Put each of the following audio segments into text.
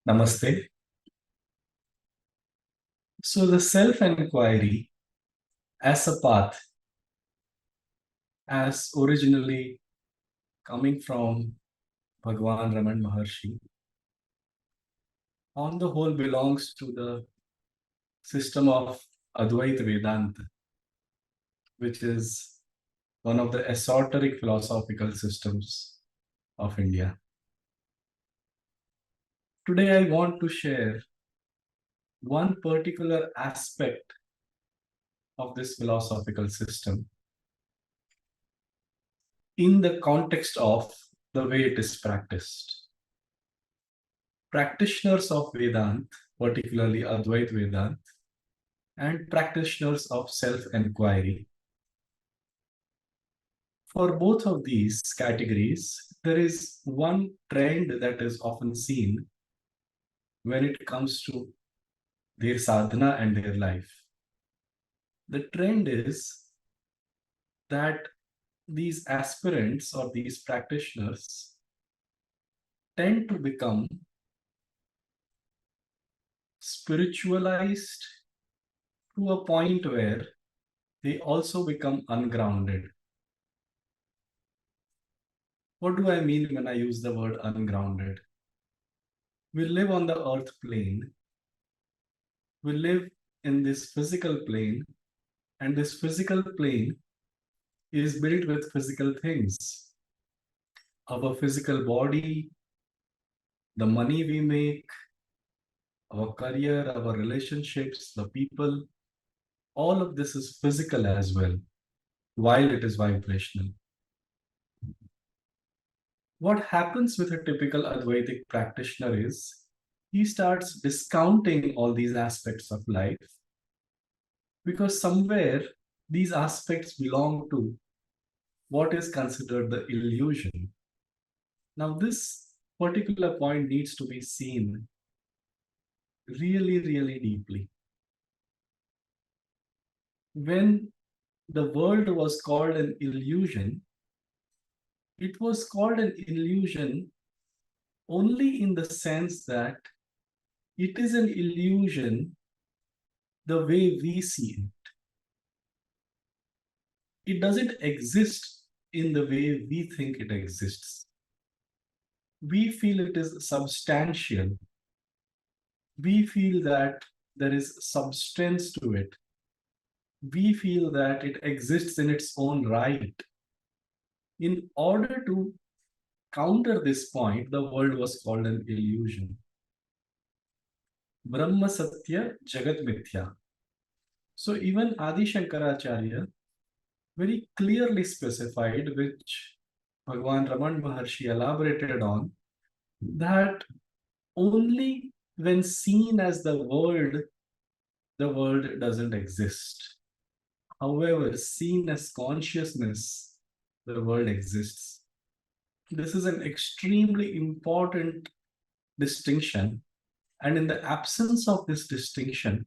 Namaste. So the self-enquiry as a path, as originally coming from Bhagwan Raman Maharshi, on the whole belongs to the system of Advaita Vedanta, which is one of the esoteric philosophical systems of India. Today I want to share one particular aspect of this philosophical system in the context of the way it is practiced. Practitioners of Vedanta, particularly Advaita Vedanta, and practitioners of self-enquiry. For both of these categories, there is one trend that is often seen when it comes to their sadhana and their life. The trend is that these aspirants or these practitioners tend to become spiritualized to a point where they also become ungrounded. What do I mean when I use the word ungrounded? We live on the earth plane. We live in this physical plane, and this physical plane is built with physical things. Our physical body, the money we make, our career, our relationships, the people, all of this is physical as well, while it is vibrational. What happens with a typical Advaitic practitioner is he starts discounting all these aspects of life because somewhere these aspects belong to what is considered the illusion. Now, this particular point needs to be seen really, really deeply. When the world was called an illusion, it was called an illusion only in the sense that it is an illusion the way we see it. It doesn't exist in the way we think it exists. We feel it is substantial. We feel that there is substance to it. We feel that it exists in its own right. In order to counter this point, the world was called an illusion. Brahma Satya Jagat Mithya. So even Adi Shankaracharya very clearly specified, which Bhagwan Raman Maharshi elaborated on, that only when seen as the world doesn't exist. However, seen as consciousness, the world exists. This is an extremely important distinction. And in the absence of this distinction,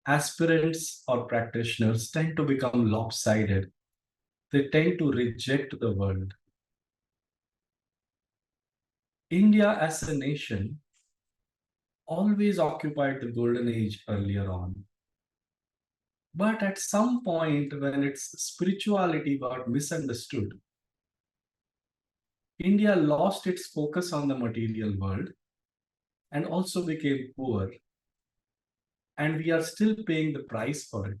aspirants or practitioners tend to become lopsided. They tend to reject the world. India as a nation always occupied the golden age earlier on. But at some point, when its spirituality got misunderstood, India lost its focus on the material world and also became poor. And we are still paying the price for it.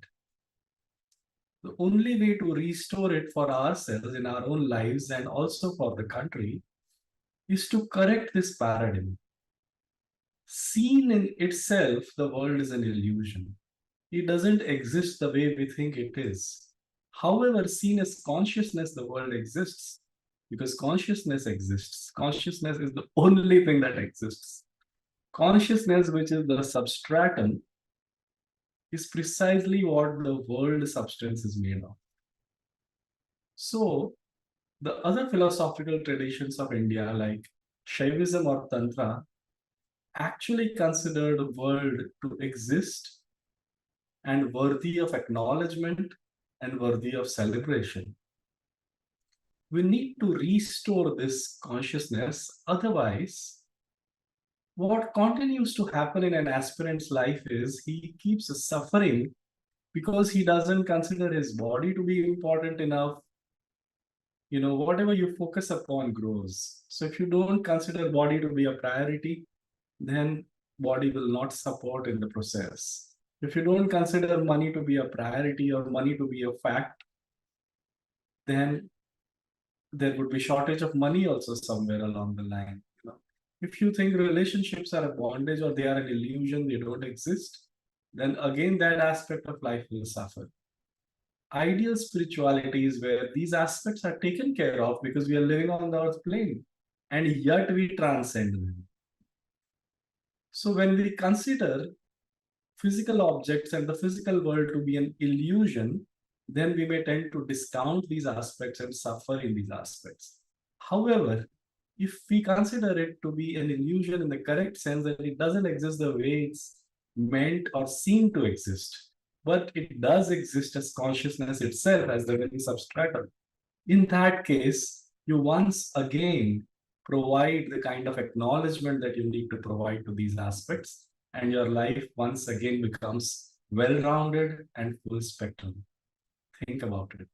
The only way to restore it for ourselves in our own lives and also for the country is to correct this paradigm. Seen in itself, the world is an illusion. It doesn't exist the way we think it is. However, seen as consciousness, the world exists because consciousness exists. Consciousness is the only thing that exists. Consciousness, which is the substratum, is precisely what the world substance is made of. So, the other philosophical traditions of India, like Shaivism or Tantra, actually consider the world to exist and worthy of acknowledgement and worthy of celebration. We need to restore this consciousness, otherwise, What continues to happen in an aspirant's life is he keeps suffering because he doesn't consider his body to be important enough. Whatever you focus upon grows. So if you don't consider body to be a priority, then body will not support in the process. If you don't consider money to be a priority or money to be a fact, then there would be shortage of money also somewhere along the line. If you think relationships are a bondage or they are an illusion, they don't exist, then again that aspect of life will suffer. Ideal spirituality is where these aspects are taken care of because we are living on the earth plane and yet we transcend them. So when we consider physical objects and the physical world to be an illusion, then we may tend to discount these aspects and suffer in these aspects. However, if we consider it to be an illusion in the correct sense that it doesn't exist the way it's meant or seem to exist, but it does exist as consciousness itself, as the very substratum, in that case, you once again provide the kind of acknowledgement that you need to provide to these aspects, and your life once again becomes well rounded and full spectrum. Think about it.